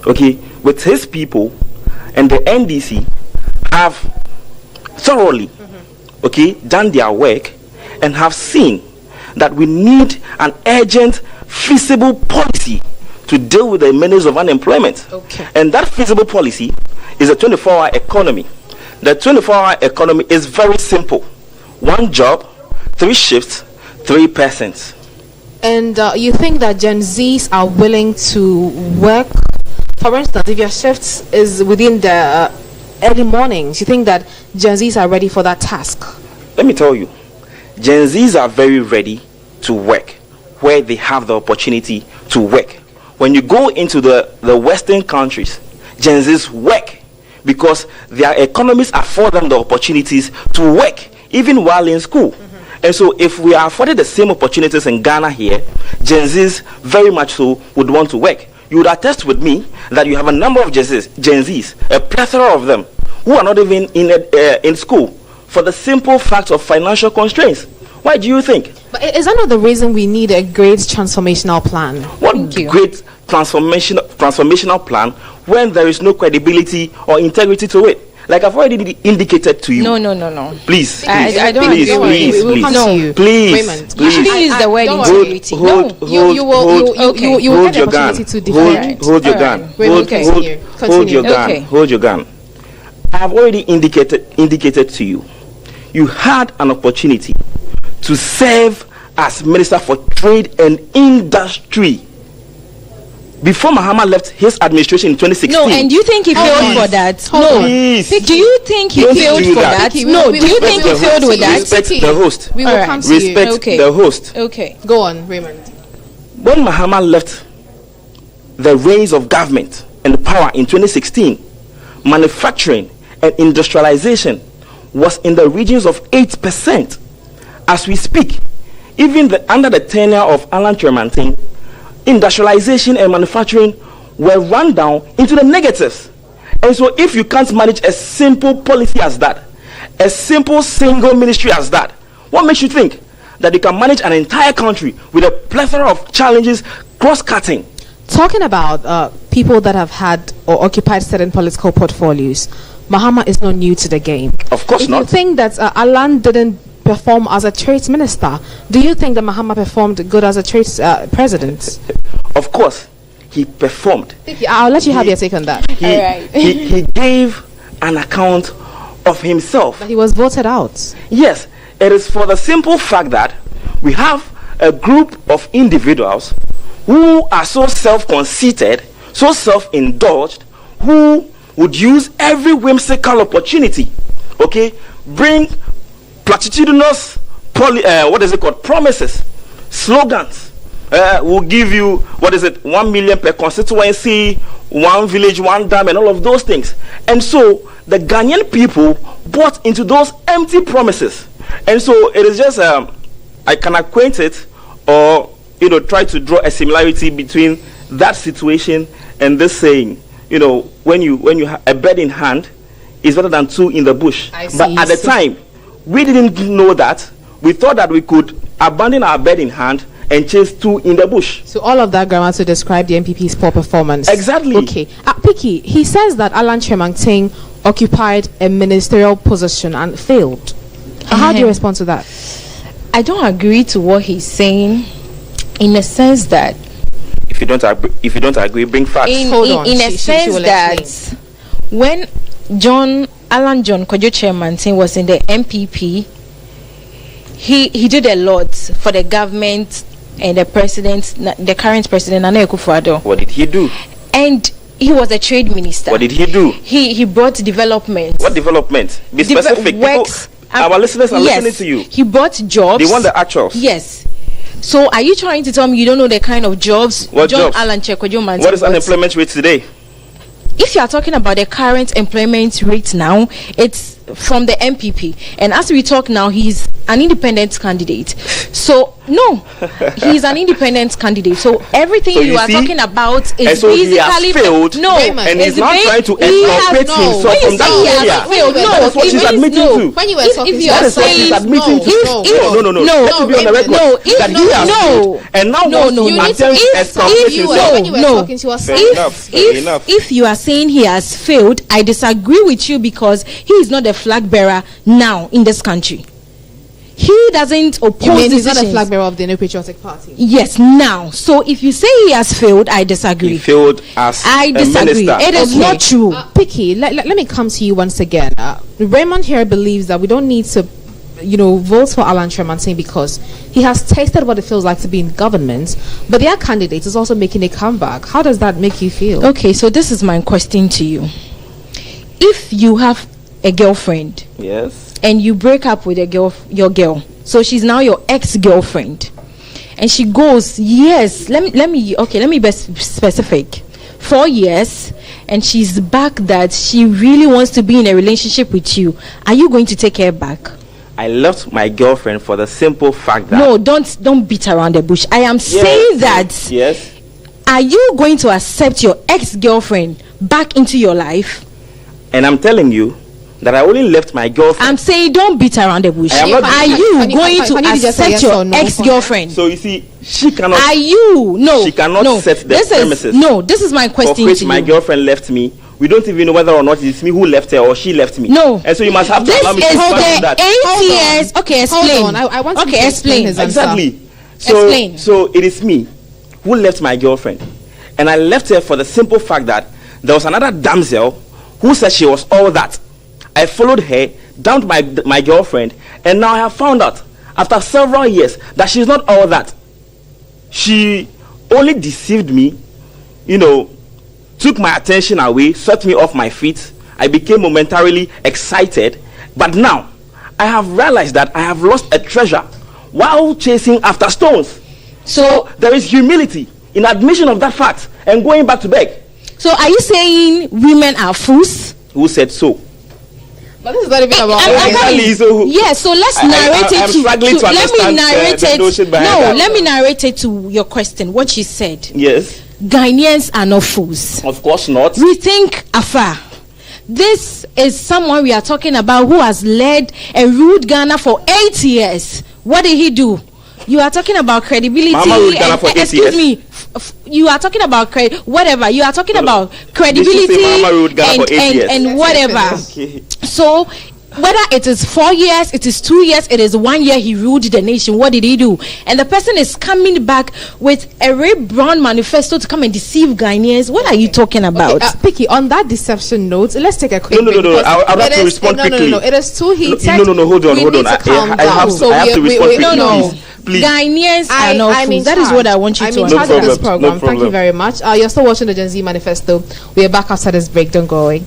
okay, with his people and the NDC have thoroughly, okay, done their work and have seen that we need an urgent, feasible policy to deal with the menace of unemployment. Okay. And that feasible policy is a 24-hour economy. The 24-hour economy is very simple. 1 job, 3 shifts, 3 persons. And you think that Gen Zs are willing to work? For instance, if your shift is within the early mornings, you think that Gen Zs are ready for that task? Let me tell you, Gen Zs are very ready to work where they have the opportunity to work. When you go into the Western countries, Gen Zs work because their economies afford them the opportunities to work even while in school. And so if we are afforded the same opportunities in Ghana here, Gen Zs very much so would want to work. You would attest with me that you have a number of Gen Zs, a plethora of them, who are not even in school for the simple fact of financial constraints. Why do you think? But is that not the reason we need a great transformational plan? What great transformational plan when there is no credibility or integrity to it? Like I've already indicated to you. No. Please. I don't agree. Please. You shouldn't use the word integrity. You will get the opportunity to defend. Hold your gun. Hold your gun. I have already indicated to you. You had an opportunity to serve as Minister for Trade and Industry before Mahama left his administration in 2016. No, and do you think he failed for that? Please. Do you think he failed for that? No, do you think he failed with that? Respect the host. We will come to you. Respect the host. Okay. Go on, Raymond. When Mahama left the reins of government and power in 2016, manufacturing and industrialization was in the regions of 8%. As we speak, even under the tenure of Alan Kyerematen, industrialization and manufacturing were run down into the negatives. And so if you can't manage a simple policy as that, a simple single ministry as that, what makes you think that you can manage an entire country with a plethora of challenges cross-cutting? Talking about people that have had or occupied certain political portfolios, Mahama is not new to the game. Of course not. If you think that Alan didn't perform as a trade minister, do you think that Mahama performed good as a trade president? Of course, he performed. I'll let you have your take on that. He gave an account of himself. But he was voted out. Yes, it is for the simple fact that we have a group of individuals who are so self-conceited, so self-indulged, who would use every whimsical opportunity, okay, bring platitudinous promises, slogans. We'll give you 1 million per constituency, 1 village, 1 dam, and all of those things. And so the Ghanaian people bought into those empty promises. And so it is just I can acquaint it or try to draw a similarity between that situation and this saying, when you have a bird in hand is better than 2 in the bush. But at the time, we didn't know that. We thought that we could abandon our bird in hand and chase 2 in the bush. So all of that grammar to describe the NPP's poor performance. Exactly. Okay. Picky, he says that Alan Kyerematen occupied a ministerial position and failed. How do you respond to that? I don't agree to what he's saying, in a sense that if you don't agree, bring facts. In a sense that when Alan John Kojo Kyerematen was in the MPP, he did a lot for the government and the president, the current president, Nana Akufo-Addo. What did he do? And he was a trade minister. What did he do? He brought development. What development? Be specific. Works. Our listeners are listening to you. He brought jobs. They want the actuals. Yes. So are you trying to tell me you don't know the kind of jobs Alan Kyerematen? What is unemployment rate today? If you are talking about the current employment rate now, it's from the MPP. And as we talk now, he's an independent candidate. So no, he's an independent candidate. So everything So you are see, talking about is and so he has basically failed, no, and he's it's not trying to exculpate himself When you from that say he has area. failed, no, That is what it she's means admitting no. to. When you were If talking, you That are is what she's saying admitting to. no, Let it be on the record. no, if that he has no, failed, and now no, wants no, to you need to- attempt if- exculpate if you himself. when you were No. talking, she was Fair saying enough. Fair enough. If you are saying he has failed, I disagree with you because he is not a flag bearer now in this country. He doesn't oppose you mean he's not a decisions. flag bearer of the New Patriotic Party? Yes, now. So if you say he has failed, I disagree. He failed as I a disagree. minister. It is not true. Picky, let me come to you once again. Raymond here believes that we don't need to, vote for Alan Tremantin because he has tasted what it feels like to be in government, but their candidate is also making a comeback. How does that make you feel? Okay, so this is my question to you. If you have a girlfriend Yes. and you break up with your girl, so she's now your ex-girlfriend, and she goes, yes, let me be specific, 4 years, and she's back that she really wants to be in a relationship with you, are you going to take her back? I left my girlfriend for the simple fact that No, don't beat around the bush. I am saying that. Yes. Are you going to accept your ex-girlfriend back into your life? And I'm telling you that I only left my girlfriend. I'm saying don't beat around the bush. I am not Are beating- you Can you going just to say accept yes your or no? ex-girlfriend? So you see, she cannot. Are you? No. She cannot no. set the this premises. No, this is my for question which to my you. girlfriend left me. We don't even know whether or not it's me who left her or she left me. No. And so you must have to This allow me is to respond to the that. 8 years. Okay, explain. Hold on, I want him okay, to explain explain. his answer. Exactly. So, Explain. so it is me who left my girlfriend. And I left her for the simple fact that there was another damsel who said she was all that. I followed her, dumped my girlfriend, and now I have found out, after several years, that she's not all that. She only deceived me, took my attention away, swept me off my feet. I became momentarily excited. But now, I have realized that I have lost a treasure while chasing after stones. So there is humility in admission of that fact and going back to beg. So are you saying women are fools? Who said so? But this is not even about Exactly, so yes, so let's I- narrate I'm it struggling to let me understand, narrate the notion it. behind No, that. let me narrate it to your question. What she said. Yes, Ghanaians are not fools. of course not. Rethink afar. This is someone we are talking about who has led and ruled Ghana for 8 years. What did he do? You are talking about credibility. Mama ruled Ghana for 8 excuse years. me. You are talking about whatever. You are talking about Did she credibility say Mama ruled Ghana for 8 years? and whatever. Okay. So whether it is 4 years, it is 2 years, it is 1 year he ruled the nation, what did he do? And the person is coming back with a Ray Brown manifesto to come and deceive Ghanaians. What are you talking about? Picky, on that deception note, let's take a quick No. break because I'll have it to is- respond no, quickly. No, it is too heated. No, hold on. We need to calm I down. have So to respond quickly. No. Please. Ghanaians are not I'm in fools. That is charge. what I want you I'm to in charge understand. of this No program. Thank you problem. very much. You're still watching the Gen Z Manifesto. We are back after this break. Don't go away.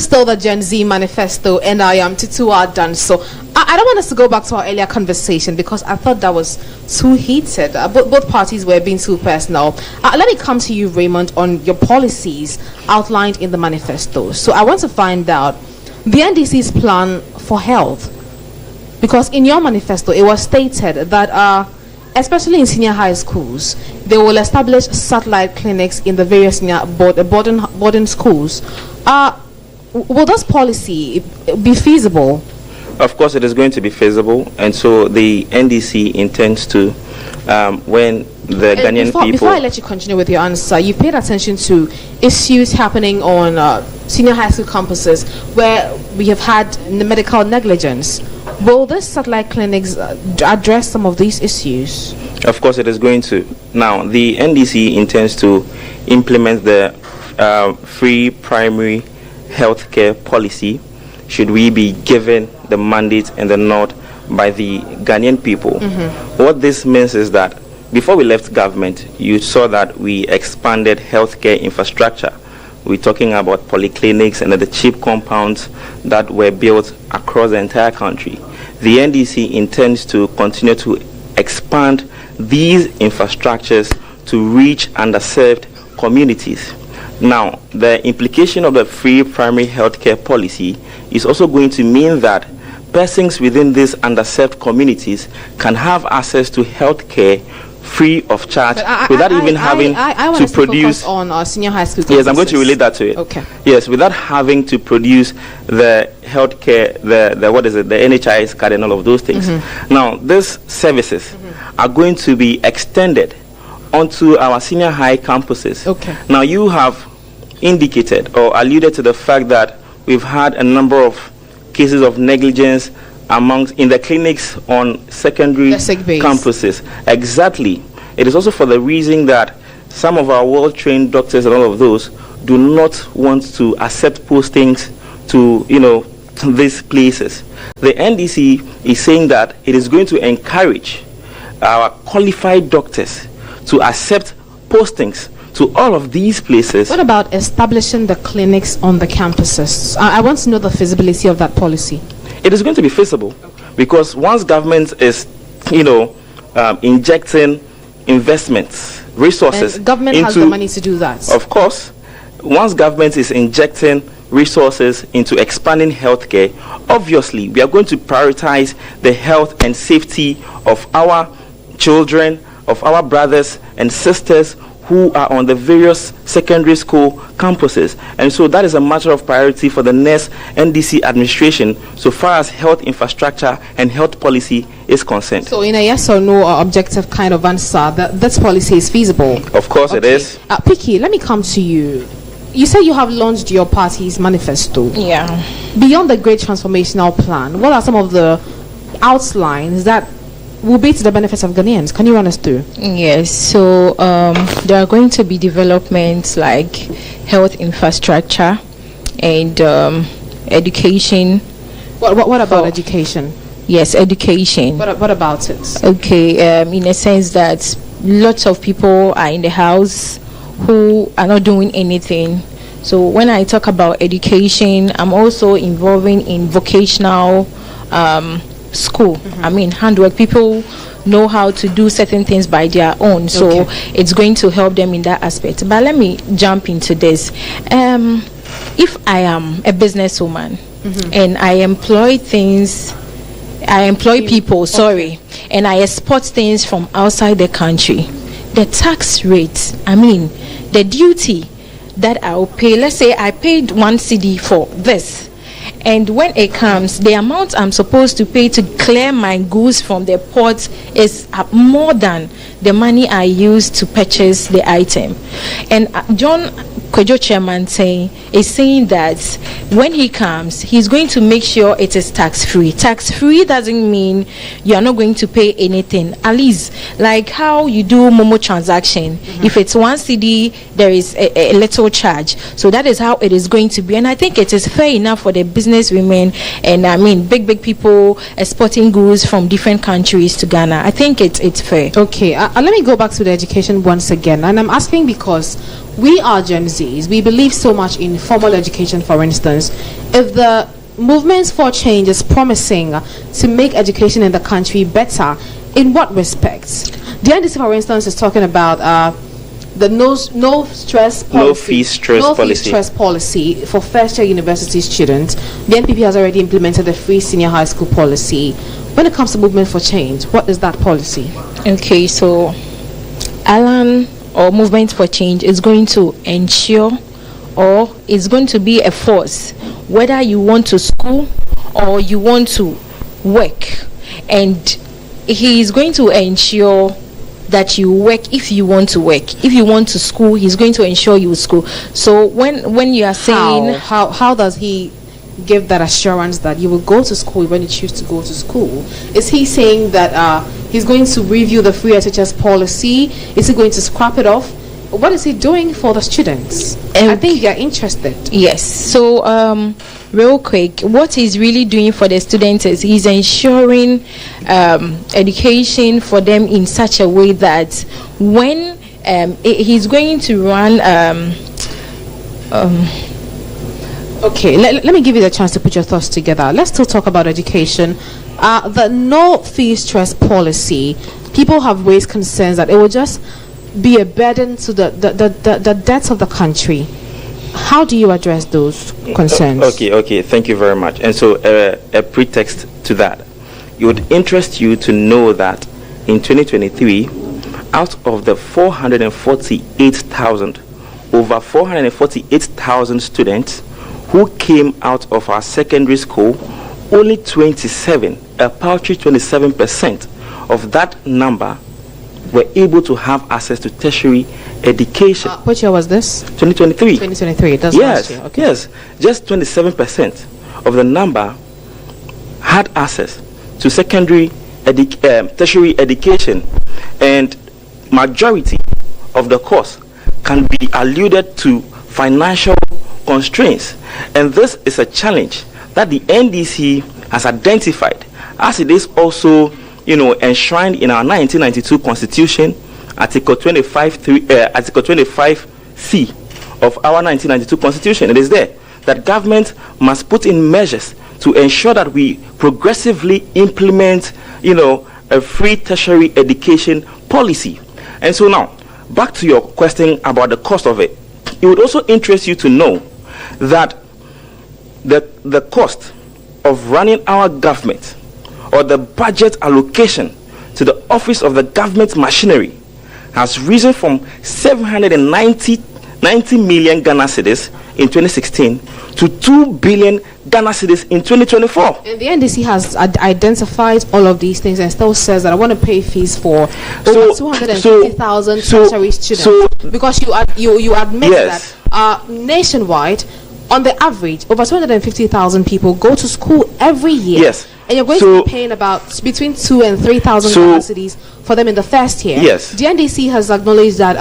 Still the Gen Z Manifesto, and I am Tutuwaa Danso. I don't want us to go back to our earlier conversation because I thought that was too heated. Both parties were being too personal. Let me come to you, Raymond, on your policies outlined in the manifesto. So I want to find out the NDC's plan for health, because in your manifesto it was stated that especially in senior high schools, they will establish satellite clinics in the various boarding schools. Will this policy be feasible? Of course, it is going to be feasible, and so the NDC intends to, when the Ghanaian people... Before I let you continue with your answer, you paid attention to issues happening on senior high school campuses where we have had medical negligence. Will this satellite clinics address some of these issues? Of course, it is going to. Now, the NDC intends to implement the free primary healthcare policy, should we be given the mandate and the nod by the Ghanaian people. What this means is that before we left government, you saw that we expanded healthcare infrastructure. We're talking about polyclinics and the cheap compounds that were built across the entire country. The NDC intends to continue to expand these infrastructures to reach underserved communities. Now, the implication of the free primary healthcare policy is also going to mean that persons within these underserved communities can have access to healthcare free of charge without even having to produce on senior high school. Yes, I'm going to relate that to it. Okay. Yes, without having to produce the healthcare, the what is it, the NHIS card and all of those things. Now, these services are going to be extended onto our senior high campuses. Okay. Now, you have indicated or alluded to the fact that we've had a number of cases of negligence in the clinics on secondary campuses. Exactly. It is also for the reason that some of our well-trained doctors and all of those do not want to accept postings to, these places. The NDC is saying that it is going to encourage our qualified doctors to accept postings to all of these places. What about establishing the clinics on the campuses? I want to know the feasibility of that policy. It is going to be feasible because once government is, injecting investments, resources, and government has the money to do that. Of course, once government is injecting resources into expanding healthcare, obviously we are going to prioritize the health and safety of our children, of our brothers and sisters who are on the various secondary school campuses. And so that is a matter of priority for the next NDC administration so far as health infrastructure and health policy is concerned. So in a yes or no objective kind of answer, that this policy is feasible? Of course it is. Piki, let me come to you. You said you have launched your party's manifesto. Yeah. Beyond the great transformational plan, what are some of the outlines that will be to the benefits of Ghanaians? Can you run us through? Yes. So there are going to be developments like health infrastructure and education. What about education? Yes, education. What about it? Okay. In a sense that lots of people are in the house who are not doing anything. So when I talk about education, I'm also involving in vocational school. Handwork. People know how to do certain things by their own, so it's going to help them in that aspect. But let me jump into this. If I am a businesswoman and I employ people, and I export things from outside the country, the tax rate, the duty that I'll pay, let's say I paid 1 cedi for this, and when it comes, the amount I'm supposed to pay to clear my goods from the port is more than the money I used to purchase the item. And John Chairman is saying that when he comes, he's going to make sure it is tax-free. Tax-free doesn't mean you are not going to pay anything. At least, like how you do Momo transaction. If it's 1 cedi, there is a little charge. So that is how it is going to be. And I think it is fair enough for the business women and big people exporting goods from different countries to Ghana. I think it's fair. Okay, let me go back to the education once again. And I'm asking because we are Gen Zs. We believe so much in formal education, for instance. If the movements for change is promising to make education in the country better, in what respects? The NDC, for instance, is talking about the no fee stress policy for first-year university students. The NPP has already implemented the free senior high school policy. When it comes to movement for change, what is that policy? Okay, so Alan, or Movement for Change, is going to ensure, or it's going to be a force, whether you want to school or you want to work, and he is going to ensure that you work if you want to work. If you want to school, he's going to ensure you school. So when you are saying how does he give that assurance that you will go to school when you choose to go to school? Is he saying that he's going to review the free SHS policy? Is he going to scrap it off? What is he doing for the students? I think they're interested. Yes. So real quick, what he's really doing for the students is he's ensuring education for them in such a way that when he's going to run okay, let me give you the chance to put your thoughts together. Let's still talk about education. The no fee stress policy, people have raised concerns that it will just be a burden to the debts of the country. How do you address those concerns? Okay, thank you very much. And so a pretext to that, it would interest you to know that in 2023, out of the 448,000 students who came out of our secondary school, only 27, a paltry 27% of that number were able to have access to tertiary education. What year was this? 2023. 2023. That's yes, last year. Okay. Yes. Just 27% of the number had access to tertiary education, and majority of the course can be alluded to financial constraints. And this is a challenge that the NDC has identified, as it is also enshrined in our 1992 Constitution, Article 25C of our 1992 Constitution. It is there that government must put in measures to ensure that we progressively implement, a free tertiary education policy. And so now, back to your question about the cost of it. It would also interest you to know that the cost of running our government, or the budget allocation to the office of the government machinery, has risen from 790 million Ghana cedis in 2016 to 2 billion Ghana cedis in 2024. And the NDC has identified all of these things and still says that I want to pay fees for over 250,000 tertiary students. Because you admit yes, that nationwide, on the average, over 250,000 people go to school every year. Yes. And you're going to be paying about between 2,000 and 3,000 capacities for them in the first year. Yes. The NDC has acknowledged that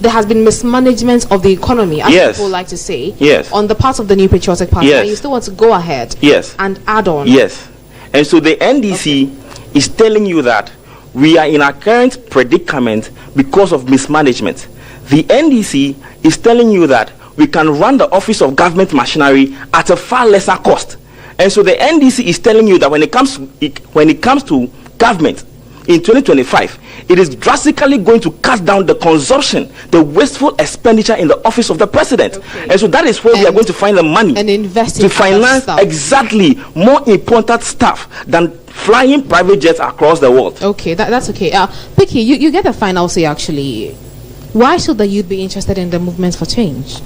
there has been mismanagement of the economy, as yes, people like to say, yes, on the part of the New Patriotic Party. Yes. And you still want to go ahead, yes, and add on. Yes. And so the NDC is telling you that we are in our current predicament because of mismanagement. The NDC is telling you that we can run the office of government machinery at a far lesser cost. And so the NDC is telling you that when it comes to government in 2025, it is drastically going to cut down the consumption, the wasteful expenditure in the office of the president. Okay. And so that is where we are going to find the money and invest to finance exactly more important stuff than flying private jets across the world. Okay, that's okay. Picky, you get the final say actually. Why should the youth be interested in the movement for change?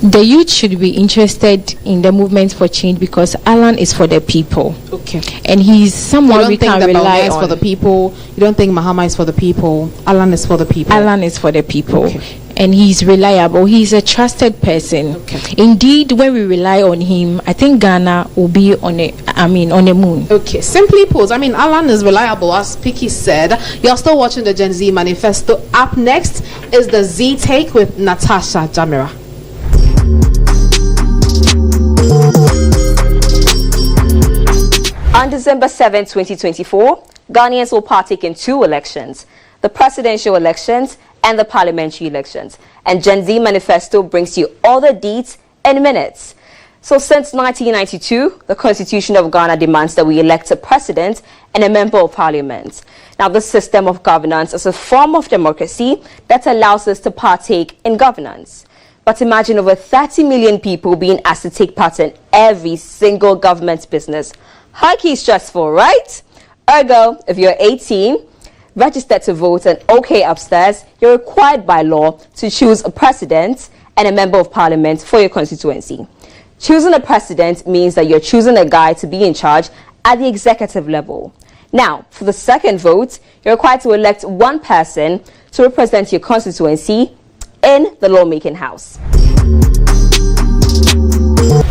The youth should be interested in the movement for change because Alan is for the people. Okay. And he's someone we can rely on. Is for the people. You don't think Mahama is for the people. Alan is for the people. Alan is for the people. Okay. And he's reliable. He's a trusted person. Okay. Indeed, when we rely on him, I think Ghana will be on the moon. Okay. Simply put, Alan is reliable, as Picky said. You're still watching the Gen Z Manifesto. Up next is the Z Take with Natasha Jamira. On December 7, 2024, Ghanaians will partake in two elections. the presidential elections, and the parliamentary elections. And Gen Z Manifesto brings you all the deets in minutes. So since 1992, the Constitution of Ghana demands that we elect a president and a member of parliament. Now, this system of governance is a form of democracy that allows us to partake in governance. But imagine over 30 million people being asked to take part in every single government business. Highly stressful, right? Ergo, if you're 18, registered to vote and okay upstairs, you're required by law to choose a president and a member of parliament for your constituency. Choosing a president means that you're choosing a guy to be in charge at the executive level. Now, for the second vote, you're required to elect one person to represent your constituency in the lawmaking house.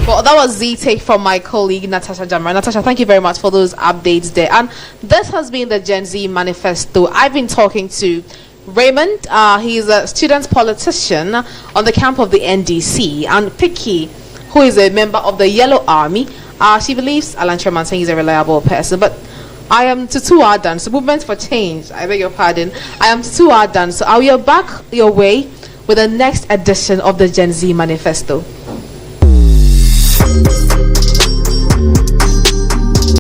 Well, that was the take from my colleague Natasha Jamra. Natasha, thank you very much for those updates there. And this has been the Gen Z Manifesto. I've been talking to Raymond. He's a student politician on the camp of the NDC, and Piki, who is a member of the Yellow Army. She believes Alan Chairman saying he's a reliable person. But I am Tutuwaa Danso, Movement for Change. I beg your pardon. I am Tutuwaa Danso. I will back your way with the next edition of the Gen Z Manifesto.